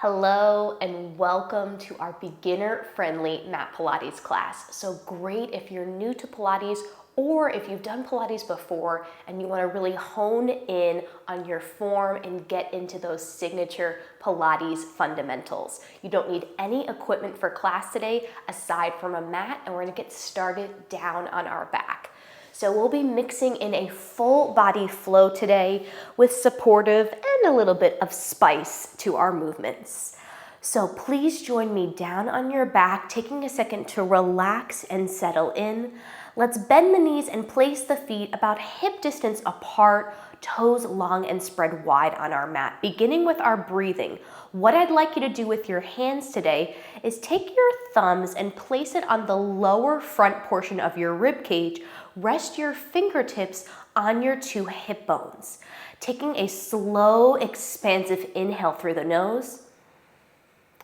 Hello and welcome to our beginner-friendly mat Pilates class. So great if you're new to Pilates or if you've done Pilates before and you want to really hone in on your form and get into those signature Pilates fundamentals. You don't need any equipment for class today aside from a mat, and we're going to get started down on our back. So we'll be mixing in a full body flow today with supportive and a little bit of spice to our movements. So please join me down on your back, taking a second to relax and settle in. Let's bend the knees and place the feet about hip distance apart, toes long and spread wide on our mat. Beginning with our breathing, what I'd like you to do with your hands today is take your thumbs and place it on the lower front portion of your rib cage. Rest your fingertips on your two hip bones. Taking a slow, expansive inhale through the nose.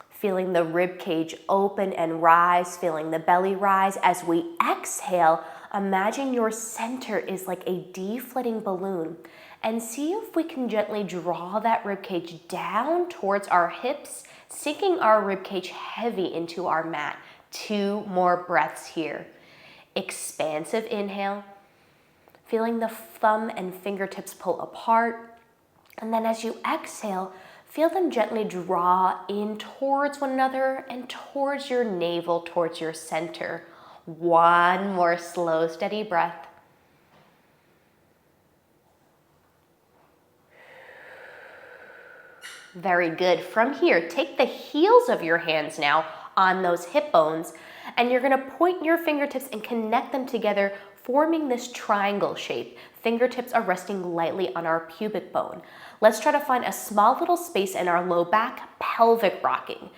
Feeling the rib cage open and rise, feeling the belly rise. As we exhale, imagine your center is like a deflating balloon, and see if we can gently draw that rib cage down towards our hips, sinking our rib cage heavy into our mat. 2 more breaths here. Expansive inhale, feeling the thumb and fingertips pull apart, and then as you exhale, feel them gently draw in towards one another and towards your navel, towards your center. 1 more slow, steady breath. Very good. From here, take the heels of your hands now on those hip bones, and you're gonna point your fingertips and connect them together, forming this triangle shape. Fingertips are resting lightly on our pubic bone. Let's try to find a small little space in our low back, pelvic rocking.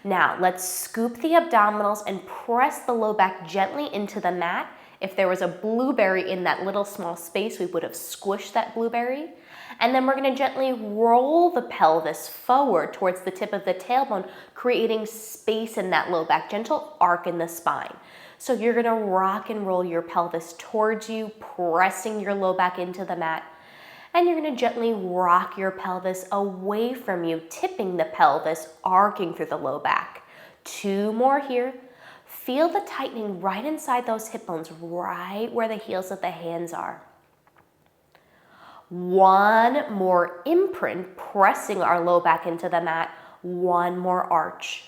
Now, let's scoop the abdominals and press the low back gently into the mat. If there was a blueberry in that little small space, we would have squished that blueberry. And then we're going to gently roll the pelvis forward towards the tip of the tailbone, creating space in that low back, gentle arc in the spine. So you're going to rock and roll your pelvis towards you, pressing your low back into the mat. And you're going to gently rock your pelvis away from you, tipping the pelvis, arcing through the low back. 2 more here. Feel the tightening right inside those hip bones, right where the heels of the hands are. 1 more imprint, pressing our low back into the mat. 1 more arch.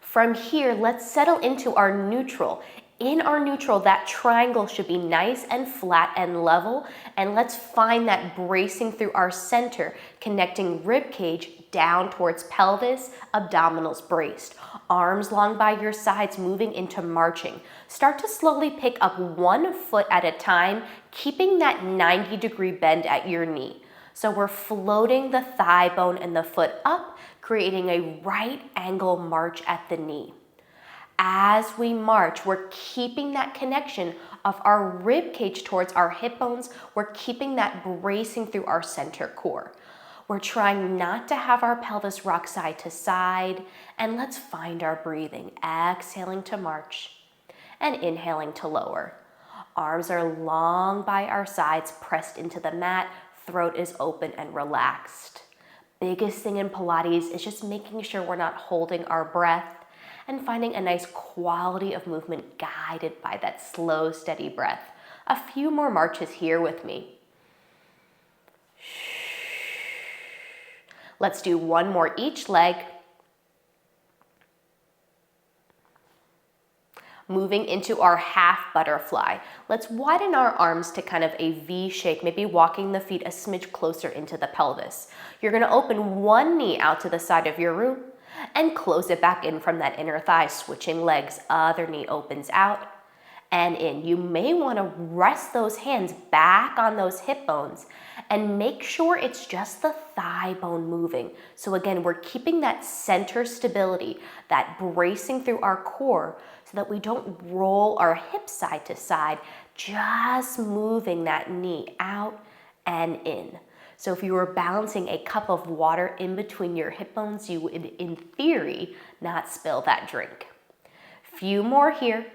From here, let's settle into our neutral. In our neutral, that triangle should be nice and flat and level, and let's find that bracing through our center, connecting rib cage down towards pelvis, abdominals braced. Arms long by your sides, moving into marching. Start to slowly pick up 1 foot at a time, keeping that 90-degree bend at your knee. So we're floating the thigh bone and the foot up, creating a right angle march at the knee. As we march, we're keeping that connection of our rib cage towards our hip bones. We're keeping that bracing through our center core. We're trying not to have our pelvis rock side to side, and let's find our breathing. Exhaling to march and inhaling to lower. Arms are long by our sides, pressed into the mat. Throat is open and relaxed. Biggest thing in Pilates is just making sure we're not holding our breath and finding a nice quality of movement guided by that slow, steady breath. A few more marches here with me. Let's do 1 more each leg. Moving into our half butterfly. Let's widen our arms to kind of a V shape, maybe walking the feet a smidge closer into the pelvis. You're gonna open 1 knee out to the side of your room and close it back in from that inner thigh, switching legs. Other knee opens out and in. You may want to rest those hands back on those hip bones and make sure it's just the thigh bone moving. So again, we're keeping that center stability, that bracing through our core so that we don't roll our hips side to side, just moving that knee out and in. So if you were balancing a cup of water in between your hip bones, you would, in theory, not spill that drink. Few more here.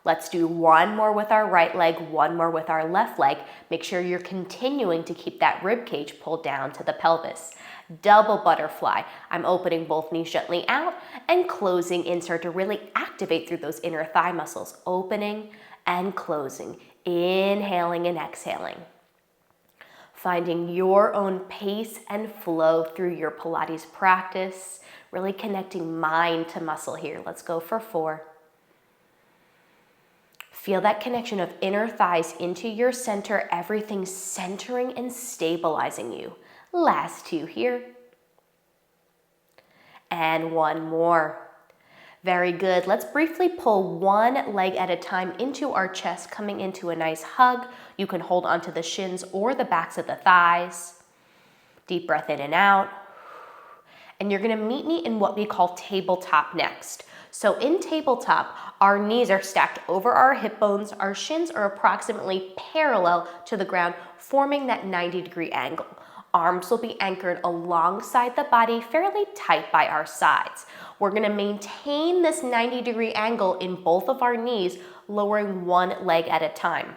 Let's do one more with our right leg, one more with our left leg. Make sure you're continuing to keep that rib cage pulled down to the pelvis. Double butterfly. I'm opening both knees gently out and closing in. Start to really activate through those inner thigh muscles. Opening and closing. Inhaling and exhaling. Finding your own pace and flow through your Pilates practice. Really connecting mind to muscle here. Let's go for 4. Feel that connection of inner thighs into your center, everything centering and stabilizing you. Last 2 here. And 1 more. Very good. Let's briefly pull one leg at a time into our chest, coming into a nice hug. You can hold onto the shins or the backs of the thighs. Deep breath in and out. And you're going to meet me in what we call tabletop next. So in tabletop, our knees are stacked over our hip bones. Our shins are approximately parallel to the ground, forming that 90-degree angle. Arms will be anchored alongside the body, fairly tight by our sides. We're going to maintain this 90-degree angle in both of our knees, lowering one leg at a time.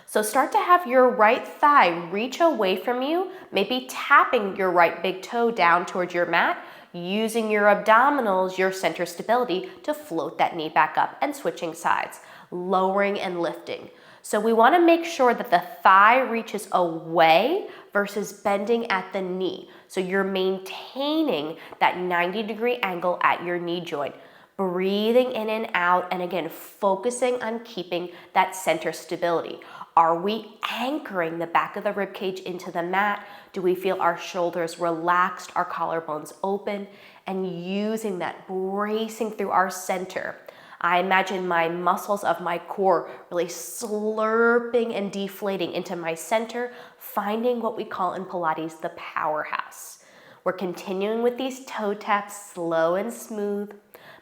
So start to have your right thigh reach away from you, maybe tapping your right big toe down towards your mat, using your abdominals, your center stability to float that knee back up and switching sides, lowering and lifting. So we want to make sure that the thigh reaches away versus bending at the knee. So you're maintaining that 90-degree angle at your knee joint. Breathing in and out, and again, focusing on keeping that center stability. Are we anchoring the back of the rib cage into the mat? Do we feel our shoulders relaxed, our collarbones open, and using that, bracing through our center? I imagine my muscles of my core really slurping and deflating into my center, finding what we call in Pilates the powerhouse. We're continuing with these toe taps, slow and smooth,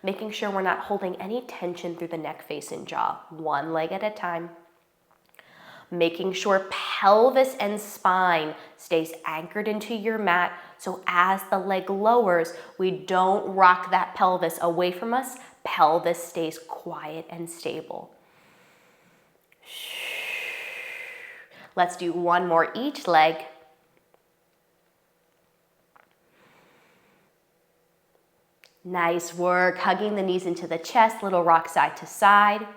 making sure we're not holding any tension through the neck, face, and jaw, one leg at a time. Making sure pelvis and spine stays anchored into your mat, so as the leg lowers, we don't rock that pelvis away from us. Pelvis stays quiet and stable. Let's do one more each leg. Nice work, hugging the knees into the chest, little rock side to side.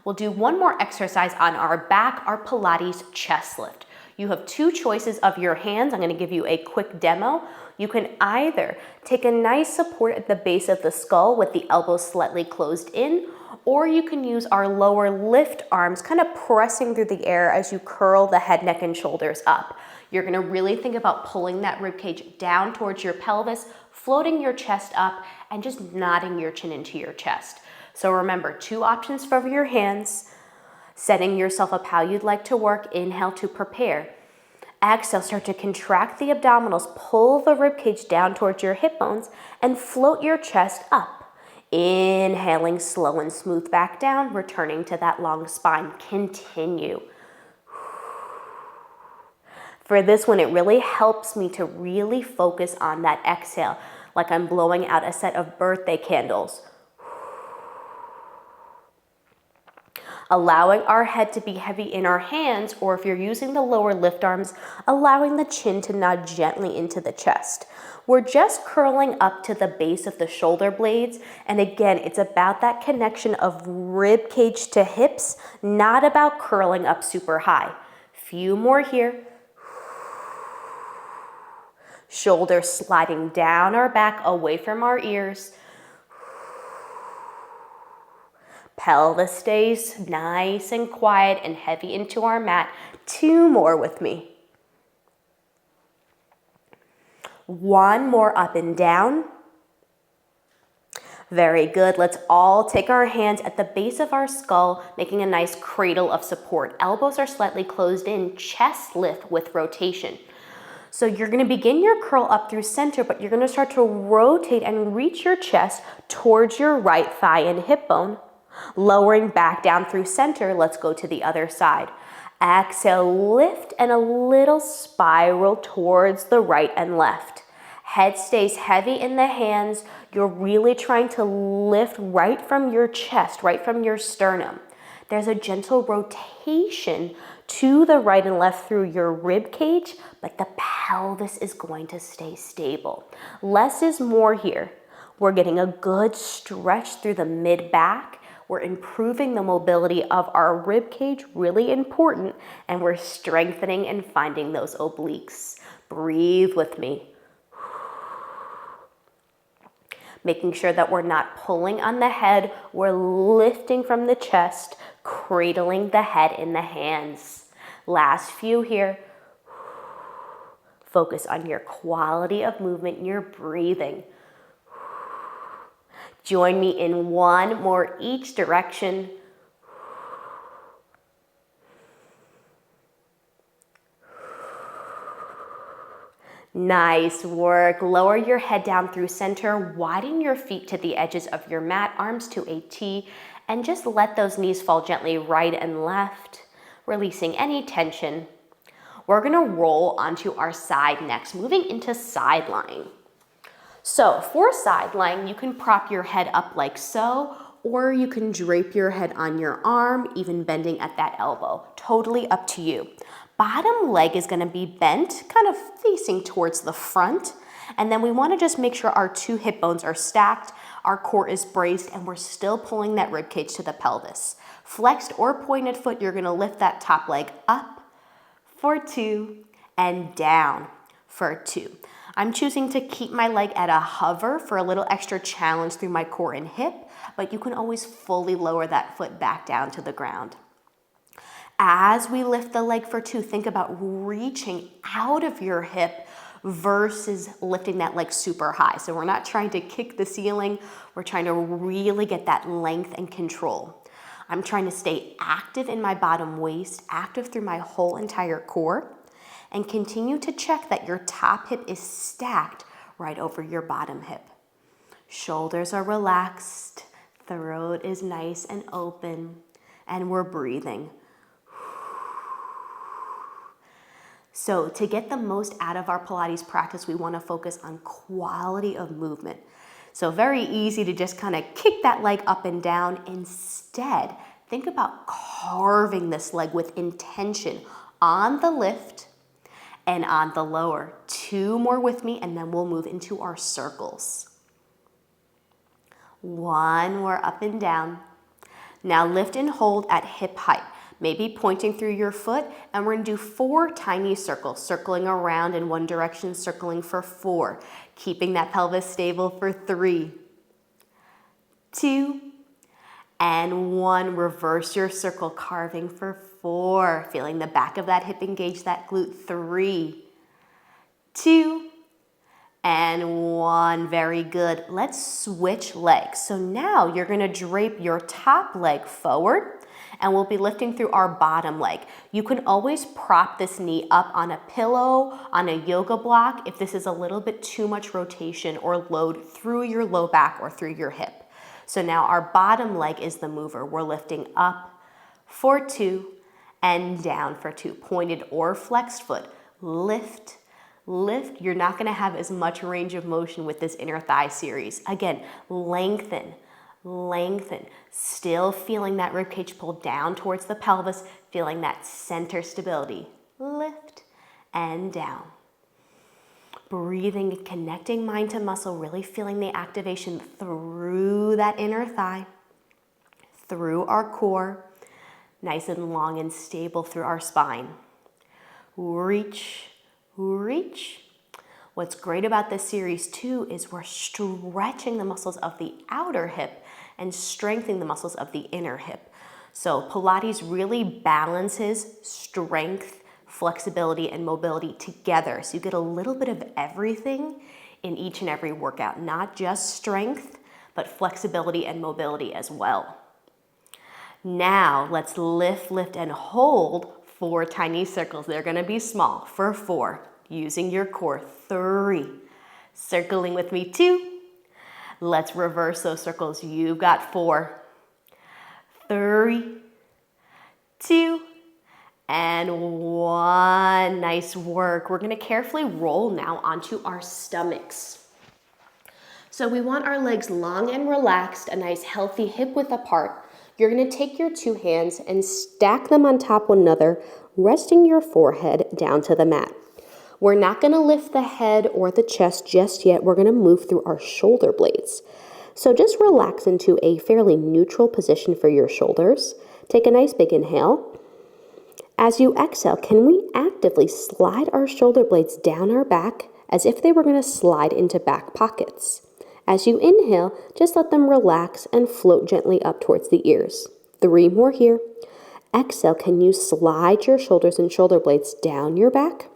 We'll do one more exercise on our back, our Pilates chest lift. You have 2 choices of your hands. I'm going to give you a quick demo. You can either take a nice support at the base of the skull with the elbows slightly closed in, or you can use our lower lift arms kind of pressing through the air as you curl the head, neck, and shoulders up. You're going to really think about pulling that rib cage down towards your pelvis, floating your chest up, and just nodding your chin into your chest. So remember, 2 options for your hands, setting yourself up how you'd like to work. Inhale to prepare. Exhale, start to contract the abdominals, pull the rib cage down towards your hip bones, and float your chest up. Inhaling slow and smooth back down, returning to that long spine. Continue. For this one, it really helps me to really focus on that exhale, like I'm blowing out a set of birthday candles. Allowing our head to be heavy in our hands, or if you're using the lower lift arms, allowing the chin to nod gently into the chest. We're just curling up to the base of the shoulder blades, and again, it's about that connection of rib cage to hips, not about curling up super high. Few more here. Shoulders sliding down our back, away from our ears. Pelvis stays nice and quiet and heavy into our mat. 2 more with me. 1 more up and down. Very good. Let's all take our hands at the base of our skull, making a nice cradle of support. Elbows are slightly closed in, chest lift with rotation. So you're going to begin your curl up through center, but you're going to start to rotate and reach your chest towards your right thigh and hip bone. Lowering back down through center, let's go to the other side. Exhale, lift and a little spiral towards the right and left. Head stays heavy in the hands. You're really trying to lift right from your chest, right from your sternum. There's a gentle rotation to the right and left through your rib cage, but the pelvis is going to stay stable. Less is more here. We're getting a good stretch through the mid-back. We're improving the mobility of our rib cage, really important, and we're strengthening and finding those obliques. Breathe with me. Making sure that we're not pulling on the head, we're lifting from the chest, cradling the head in the hands. Last few here. Focus on your quality of movement, your breathing. Join me in one more each direction. Nice work. Lower your head down through center. Widen your feet to the edges of your mat, arms to a T, and just let those knees fall gently right and left, releasing any tension. We're gonna roll onto our side next, moving into side lying. So for side lying, you can prop your head up like so, or you can drape your head on your arm, even bending at that elbow. Totally up to you. Bottom leg is gonna be bent, kind of facing towards the front. And then we wanna just make sure our two hip bones are stacked, our core is braced, and we're still pulling that rib cage to the pelvis. Flexed or pointed foot, you're gonna lift that top leg up for 2 and down for 2. I'm choosing to keep my leg at a hover for a little extra challenge through my core and hip, but you can always fully lower that foot back down to the ground. As we lift the leg for 2, think about reaching out of your hip versus lifting that leg super high. So we're not trying to kick the ceiling, we're trying to really get that length and control. I'm trying to stay active in my bottom waist, active through my whole entire core, and continue to check that your top hip is stacked right over your bottom hip. Shoulders are relaxed, throat is nice and open, and we're breathing. So to get the most out of our Pilates practice, we want to focus on quality of movement. So very easy to just kind of kick that leg up and down. Instead, think about carving this leg with intention on the lift and on the lower. 2 more with me, and then we'll move into our circles. 1 more up and down. Now lift and hold at hip height. Maybe pointing through your foot, and we're gonna do 4 tiny circles, circling around in one direction, circling for 4, keeping that pelvis stable for 3, 2, and 1. Reverse your circle, carving for 4, feeling the back of that hip engage that glute. 3, 2, and 1. Very good. Let's switch legs. So now you're gonna drape your top leg forward, and we'll be lifting through our bottom leg. You can always prop this knee up on a pillow, on a yoga block, if this is a little bit too much rotation or load through your low back or through your hip. So now our bottom leg is the mover. We're lifting up for 2 and down for 2. Pointed or flexed foot. Lift, lift. You're not gonna have as much range of motion with this inner thigh series. Again, lengthen, lengthen. Still feeling that ribcage pull down towards the pelvis, feeling that center stability. Lift and down. Breathing, connecting mind to muscle, really feeling the activation through that inner thigh, through our core, nice and long and stable through our spine. Reach, reach. What's great about this series too is we're stretching the muscles of the outer hip and strengthening the muscles of the inner hip. So Pilates really balances strength, flexibility, and mobility together. So you get a little bit of everything in each and every workout, not just strength, but flexibility and mobility as well. Now let's lift, lift, and hold 4 tiny circles. They're gonna be small for 4, using your core. 3, circling with me. 2, let's reverse those circles. You've got 4, 3, 2, and 1. Nice work. We're going to carefully roll now onto our stomachs. So we want our legs long and relaxed, a nice healthy hip width apart. You're going to take your 2 hands and stack them on top of one another, resting your forehead down to the mat. We're not going to lift the head or the chest just yet. We're going to move through our shoulder blades. So just relax into a fairly neutral position for your shoulders. Take a nice big inhale. As you exhale, can we actively slide our shoulder blades down our back as if they were going to slide into back pockets? As you inhale, just let them relax and float gently up towards the ears. 3 more here. Exhale, can you slide your shoulders and shoulder blades down your back?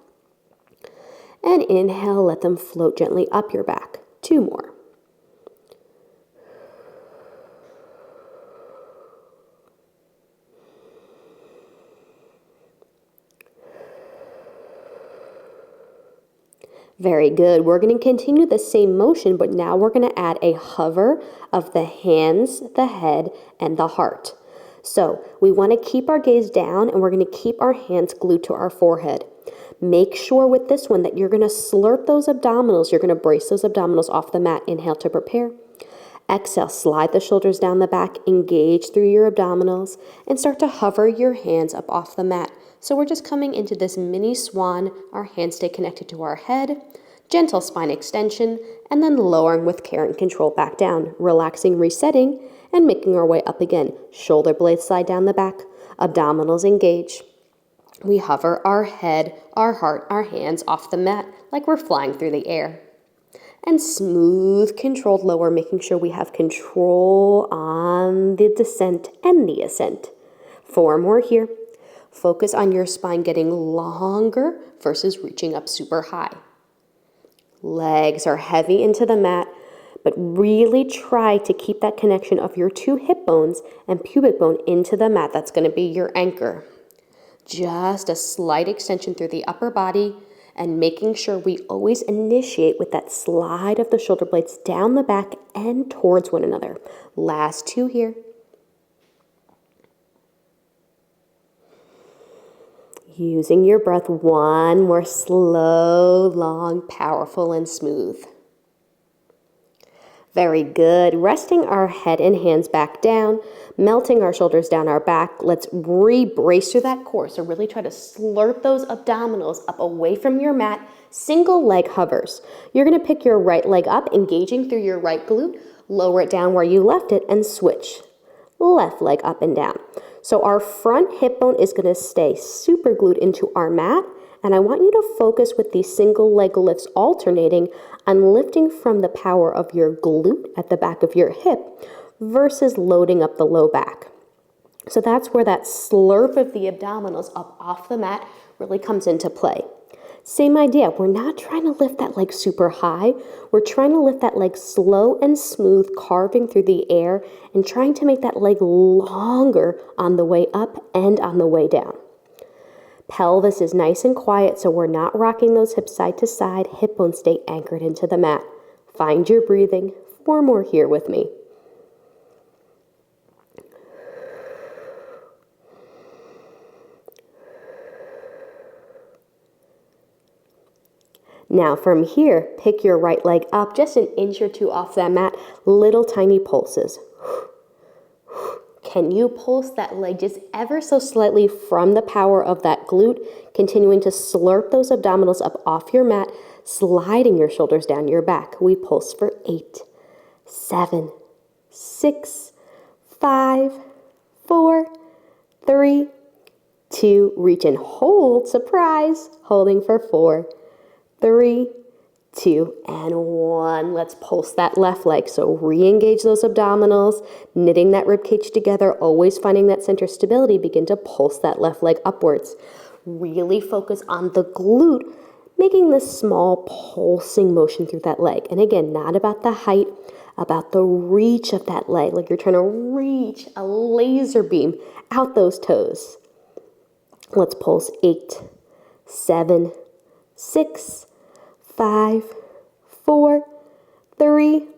And inhale, let them float gently up your back. 2 more. Very good. We're going to continue the same motion, but now we're going to add a hover of the hands, the head, and the heart. So we want to keep our gaze down, and we're going to keep our hands glued to our forehead. Make sure with this one that you're going to slurp those abdominals. You're going to brace those abdominals off the mat. Inhale to prepare. Exhale, slide the shoulders down the back, engage through your abdominals, and start to hover your hands up off the mat. So we're just coming into this mini swan. Our hands stay connected to our head, gentle spine extension, and then lowering with care and control back down, relaxing, resetting, and making our way up again. Shoulder blades slide down the back, abdominals engage. We hover our head, our heart, our hands off the mat like we're flying through the air. And smooth, controlled lower, making sure we have control on the descent and the ascent. 4 more here. Focus on your spine getting longer versus reaching up super high. Legs are heavy into the mat, but really try to keep that connection of your 2 hip bones and pubic bone into the mat. That's going to be your anchor. Just a slight extension through the upper body, and making sure we always initiate with that slide of the shoulder blades down the back and towards one another. Last 2 here. Using your breath, 1 more slow, long, powerful, and smooth. Very good. Resting our head and hands back down, melting our shoulders down our back. Let's re-brace through that core. So really try to slurp those abdominals up away from your mat. Single leg hovers. You're going to pick your right leg up, engaging through your right glute. Lower it down where you left it and switch. Left leg up and down. So our front hip bone is going to stay super glued into our mat. And I want you to focus with these single leg lifts alternating on lifting from the power of your glute at the back of your hip versus loading up the low back. So that's where that slurp of the abdominals up off the mat really comes into play. Same idea. We're not trying to lift that leg super high. We're trying to lift that leg slow and smooth, carving through the air and trying to make that leg longer on the way up and on the way down. Pelvis is nice and quiet, so we're not rocking those hips side to side. Hip bones stay anchored into the mat. Find your breathing. 4 more here with me. Now from here, pick your right leg up just an inch or 2 off that mat. Little tiny pulses. Can you pulse that leg just ever so slightly from the power of that glute, continuing to slurp those abdominals up off your mat, sliding your shoulders down your back. We pulse for 8, 7, 6, 5, 4, 3, 2, reach and hold, surprise, holding for 4, 3, 2, and 1. Let's pulse that left leg. So re-engage those abdominals, knitting that ribcage together, always finding that center stability. Begin to pulse that left leg upwards. Really focus on the glute, making this small pulsing motion through that leg. And again, not about the height, about the reach of that leg. Like you're trying to reach a laser beam out those toes. Let's pulse 8, 7, 6, 5, 4, 3,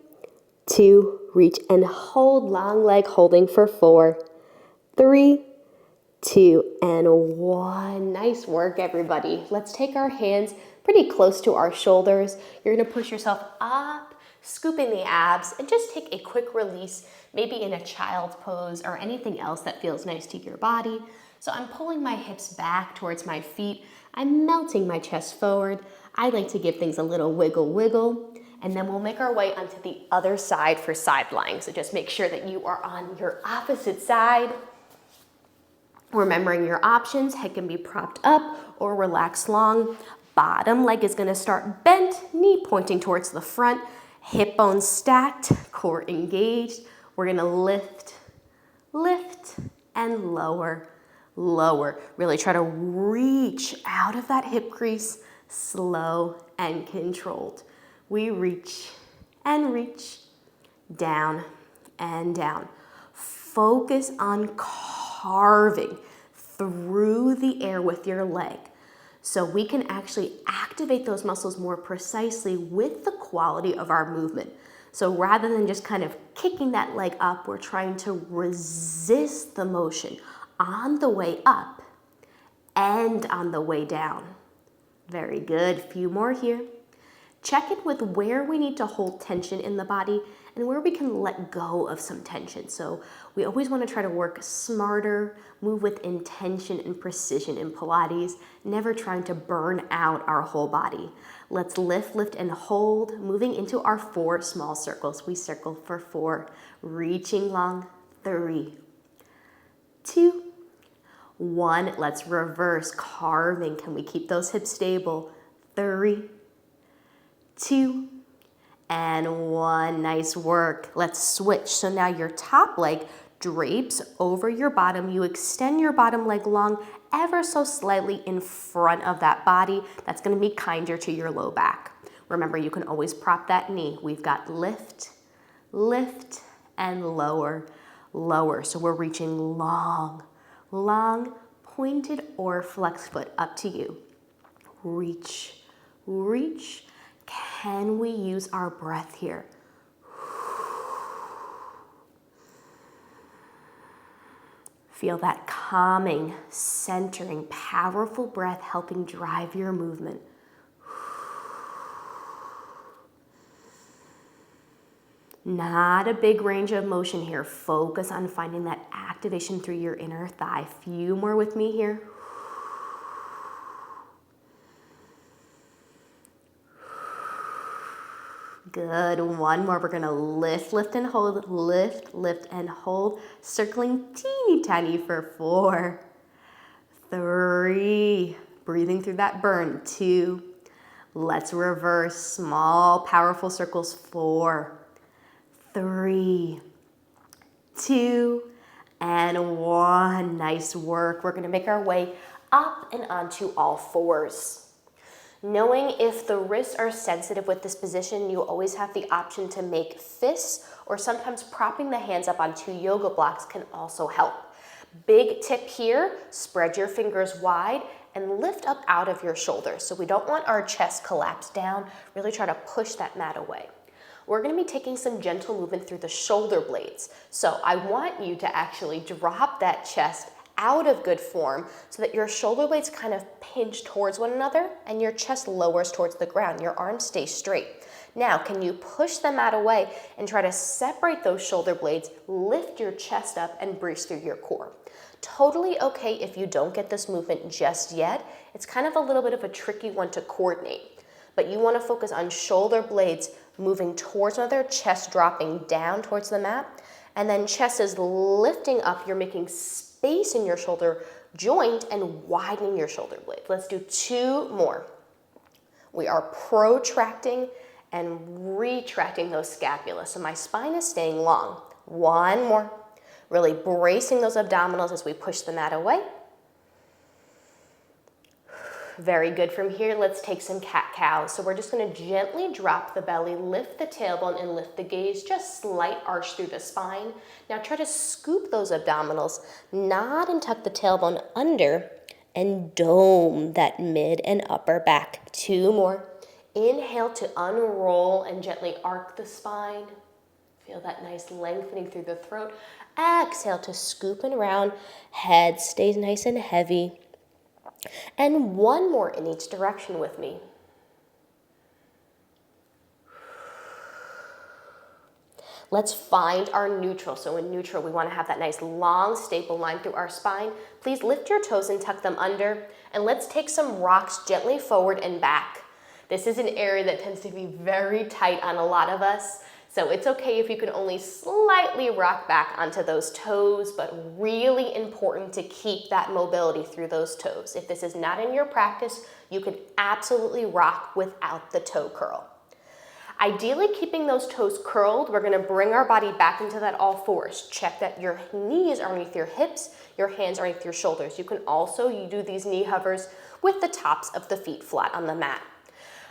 2, reach and hold long leg, holding for 4, 3, 2, and 1. Nice work, everybody. Let's take our hands pretty close to our shoulders. You're gonna push yourself up, scooping the abs, and just take a quick release, maybe in a child's pose or anything else that feels nice to your body. So I'm pulling my hips back towards my feet. I'm melting my chest forward. I like to give things a little wiggle, wiggle. And then we'll make our way onto the other side for side lying. So just make sure that you are on your opposite side. Remembering your options, head can be propped up or relaxed long. Bottom leg is gonna start bent, knee pointing towards the front, hip bones stacked, core engaged. We're gonna lift, lift, and lower, lower. Really try to reach out of that hip crease, slow and controlled. We reach, down and down. Focus on carving through the air with your leg so we can actually activate those muscles more precisely with the quality of our movement. So rather than just kind of kicking that leg up, we're trying to resist the motion on the way up and on the way down. Very good. Few more here. Check in with where we need to hold tension in the body and where we can let go of some tension. So we always want to try to work smarter, move with intention and precision in Pilates, never trying to burn out our whole body. Let's lift, lift, and hold, moving into our 4 small circles. We circle for 4, reaching long, 3, 2, 1. Let's reverse, carving. Can we keep those hips stable? 3, 2, and 1. Nice work. Let's switch. So now your top leg drapes over your bottom. You extend your bottom leg long, ever so slightly in front of that body. That's going to be kinder to your low back. Remember, you can always prop that knee. We've got lift, lift, and lower, lower. So we're reaching long, long, pointed or flex foot, up to you. Reach, reach. Can we use our breath here? Feel that calming, centering, powerful breath helping drive your movement. Not a big range of motion here. Focus on finding that activation through your inner thigh. Few more with me here. Good. 1 more. We're going to lift, lift, and hold. Lift, lift, and hold. Circling teeny tiny for 4, 3. Breathing through that burn. 2. Let's reverse. Small, powerful circles. 4, 3, 2, and 1. Nice work. We're going to make our way up and onto all 4s. Knowing if the wrists are sensitive with this position, you always have the option to make fists, or sometimes propping the hands up on 2 yoga blocks can also help. Big tip here, spread your fingers wide and lift up out of your shoulders. So we don't want our chest collapsed down, really try to push that mat away. We're going to be taking some gentle movement through the shoulder blades. So I want you to actually drop that chest out of good form so that your shoulder blades kind of pinch towards one another and your chest lowers towards the ground. Your arms stay straight. Now, can you push them out away and try to separate those shoulder blades, lift your chest up and breathe through your core. Totally okay if you don't get this movement just yet. It's kind of a little bit of a tricky one to coordinate, but you want to focus on shoulder blades moving towards one another, chest dropping down towards the mat, and then chest is lifting up. You're making space in your shoulder joint and widening your shoulder blade. Let's do 2 more. We are protracting and retracting those scapulas. So my spine is staying long. 1 more. Really bracing those abdominals as we push the mat away. Very good. From here, let's take some cat-cow. So we're just going to gently drop the belly, lift the tailbone, and lift the gaze. Just slight arch through the spine. Now try to scoop those abdominals, nod and tuck the tailbone under, and dome that mid and upper back. 2 more. Inhale to unroll and gently arc the spine. Feel that nice lengthening through the throat. Exhale to scoop and round. Head stays nice and heavy. And one more in each direction with me. Let's find our neutral. So in neutral, we want to have that nice long staple line through our spine. Please lift your toes and tuck them under. And let's take some rocks gently forward and back. This is an area that tends to be very tight on a lot of us. So it's okay if you can only slightly rock back onto those toes, but really important to keep that mobility through those toes. If this is not in your practice, you can absolutely rock without the toe curl. Ideally, keeping those toes curled, we're gonna bring our body back into that all fours. Check that your knees are underneath your hips, your hands are underneath your shoulders. You can also do these knee hovers with the tops of the feet flat on the mat.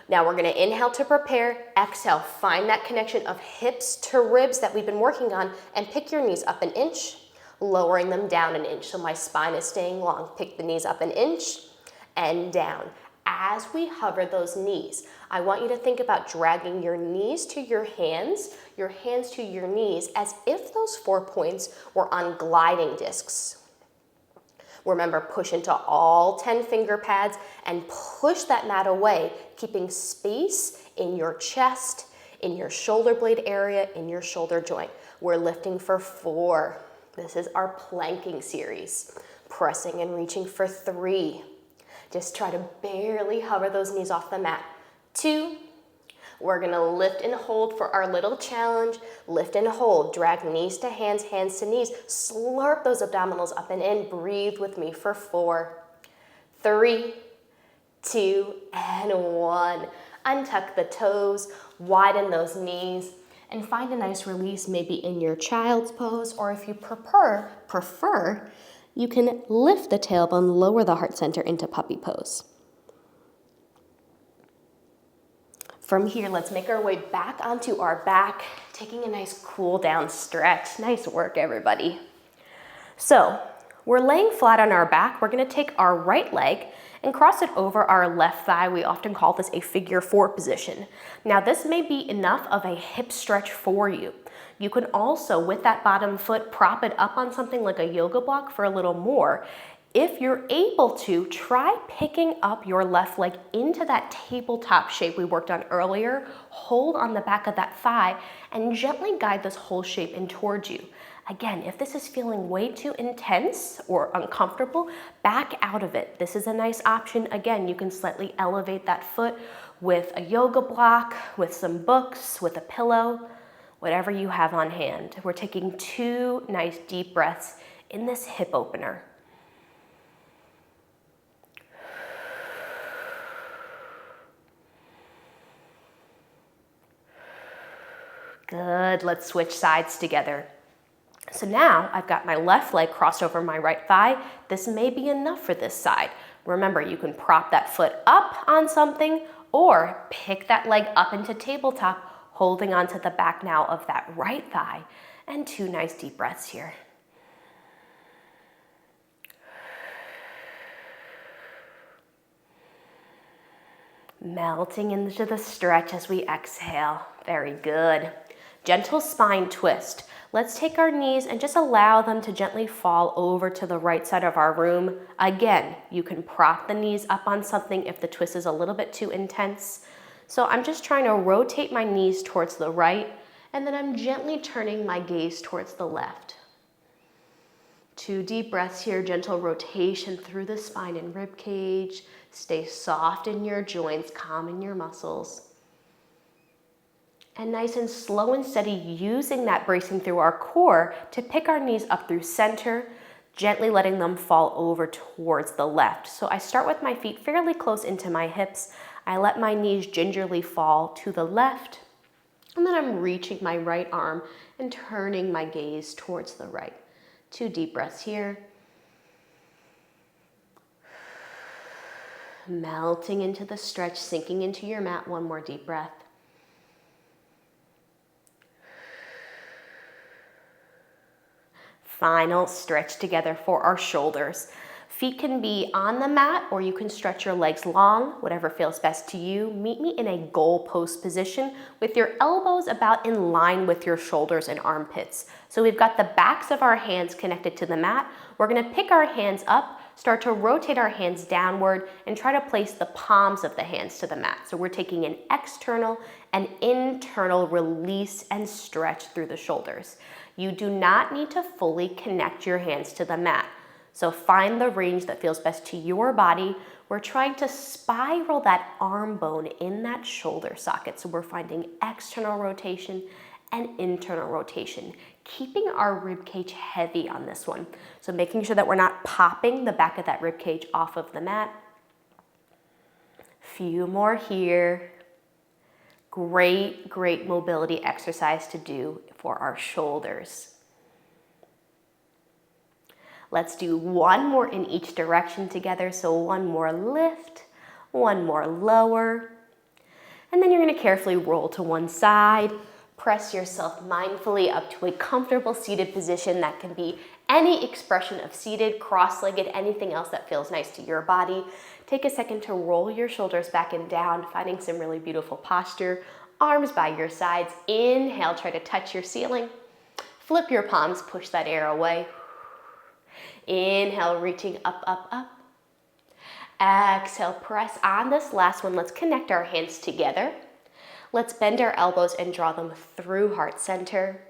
Now we're gonna inhale to prepare, exhale, find that connection of hips to ribs that we've been working on, and pick your knees up an inch, lowering them down an inch. So my spine is staying long. Pick the knees up an inch and down. As we hover those knees, I want you to think about dragging your knees to your hands to your knees, as if those 4 points were on gliding discs. Remember, push into all 10 finger pads and push that mat away, keeping space in your chest, in your shoulder blade area, in your shoulder joint. We're lifting for 4. This is our planking series. Pressing and reaching for 3. Just try to barely hover those knees off the mat. 2. We're gonna lift and hold for our little challenge. Lift and hold, drag knees to hands, hands to knees. Slurp those abdominals up and in. Breathe with me for 4, 3, 2, and 1. Untuck the toes, widen those knees, and find a nice release maybe in your child's pose, or if you prefer, you can lift the tailbone, lower the heart center into puppy pose. From here, let's make our way back onto our back, taking a nice cool down stretch. Nice work, everybody. So we're laying flat on our back. We're gonna take our right leg and cross it over our left thigh. We often call this a figure 4 position. Now this may be enough of a hip stretch for you. You can also, with that bottom foot, prop it up on something like a yoga block for a little more. If you're able to, try picking up your left leg into that tabletop shape we worked on earlier. Hold on the back of that thigh and gently guide this whole shape in towards you. Again, if this is feeling way too intense or uncomfortable, back out of it. This is a nice option. Again, you can slightly elevate that foot with a yoga block, with some books, with a pillow, whatever you have on hand. We're taking 2 nice deep breaths in this hip opener. Good, let's switch sides together. So now I've got my left leg crossed over my right thigh. This may be enough for this side. Remember, you can prop that foot up on something or pick that leg up into tabletop, holding onto the back now of that right thigh. And 2 nice deep breaths here. Melting into the stretch as we exhale. Very good. Gentle spine twist. Let's take our knees and just allow them to gently fall over to the right side of our room. Again, you can prop the knees up on something if the twist is a little bit too intense. So I'm just trying to rotate my knees towards the right, and then I'm gently turning my gaze towards the left. 2 deep breaths here, gentle rotation through the spine and rib cage. Stay soft in your joints, calm in your muscles. And nice and slow and steady, using that bracing through our core to pick our knees up through center, gently letting them fall over towards the left. So I start with my feet fairly close into my hips. I let my knees gingerly fall to the left, and then I'm reaching my right arm and turning my gaze towards the right. 2 deep breaths here. Melting into the stretch, sinking into your mat. 1 more deep breath. Final stretch together for our shoulders. Feet can be on the mat, or you can stretch your legs long, whatever feels best to you. Meet me in a goal post position with your elbows about in line with your shoulders and armpits. So we've got the backs of our hands connected to the mat. We're gonna pick our hands up, start to rotate our hands downward, and try to place the palms of the hands to the mat. So we're taking an external and internal release and stretch through the shoulders. You do not need to fully connect your hands to the mat. So find the range that feels best to your body. We're trying to spiral that arm bone in that shoulder socket. So we're finding external rotation and internal rotation, keeping our rib cage heavy on this one. So making sure that we're not popping the back of that rib cage off of the mat. Few more here. Great, great mobility exercise to do for our shoulders. Let's do one more in each direction together. So one more lift, one more lower. And then you're gonna carefully roll to one side. Press yourself mindfully up to a comfortable seated position. That can be any expression of seated, cross-legged, anything else that feels nice to your body. Take a second to roll your shoulders back and down, finding some really beautiful posture. Arms by your sides. Inhale, try to touch your ceiling. Flip your palms, push that air away. Inhale, reaching up, up, up. Exhale, press on this last one. Let's connect our hands together. Let's bend our elbows and draw them through heart center.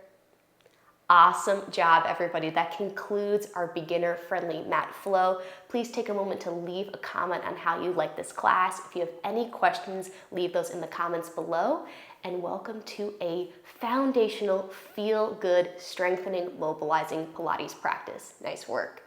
Awesome job, everybody. That concludes our beginner-friendly mat flow. Please take a moment to leave a comment on how you like this class. If you have any questions, leave those in the comments below. And welcome to a foundational, feel-good, strengthening, mobilizing Pilates practice. Nice work.